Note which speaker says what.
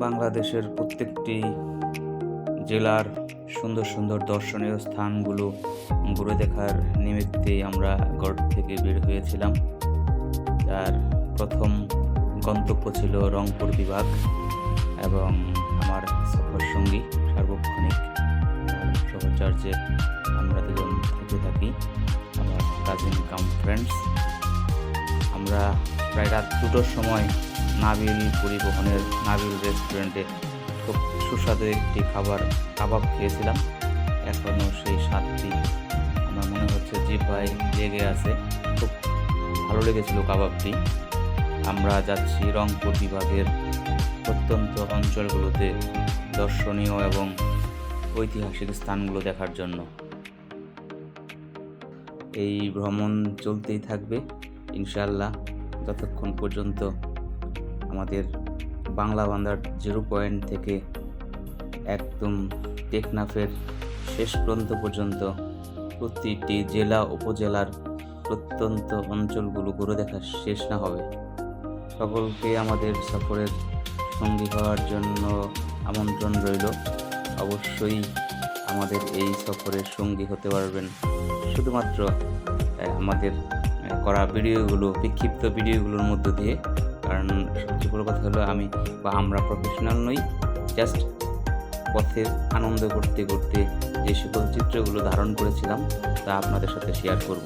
Speaker 1: বাংলাদেশের প্রত্যেকটি জেলার সুন্দর সুন্দর দর্শনীয় স্থানগুলো ঘুরে দেখার নিমিত্তে আমরা গড় থেকে বের হয়েছিলাম। যার প্রথম গন্তব্য ছিল রংপুর বিভাগ এবং আমার সফর সঙ্গী সার্বক্ষণিক সহচর্যে আমরা দুজন থেকে থাকি, আমার কাজিন কাম ফ্রেন্ডস। আমরা প্রায় রাত 2টোর সময় নাবিল পরিবহনের নাবিল রেস্টুরেন্টে খুব সুস্বাদু একটি কাবাব খেয়েছিলাম। এখনও সেই স্বাদটি আমার মনে হচ্ছে জিহ্বায় লেগে আছে। খুব ভালো লেগেছিল কাবাবটি। আমরা যাচ্ছি রংপুর বিভাগের প্রত্যন্ত অঞ্চলগুলোতে দর্শনীয় এবং ঐতিহাসিক স্থানগুলো দেখার জন্য। এই ভ্রমণ চলতেই থাকবে ইনশাআল্লাহ, যতক্ষণ পর্যন্ত আমাদের বাংলা বান্দার 0 পয়েন্ট থেকে একদম টেকনাফের শেষ প্রান্ত পর্যন্ত প্রতিটি জেলা উপজেলার প্রত্যন্ত অঞ্চলগুলো ঘুরে দেখা শেষ না হবে। সকলকে আমাদের সফরের সঙ্গী হওয়ার জন্য আমন্ত্রণ রইল। অবশ্যই আমাদের এই সফরের সঙ্গী হতে পারবেন শুধুমাত্র আমাদের করা ভিডিওগুলো, বিক্ষিপ্ত ভিডিওগুলোর মধ্য দিয়ে। কারণ সবচেয়ে বড় কথা হলো আমরা প্রফেশনাল নই, জাস্ট পথের আনন্দ করতে করতে যে সকল চিত্রগুলো ধারণ করেছিলাম তা আপনাদের সাথে শেয়ার করব।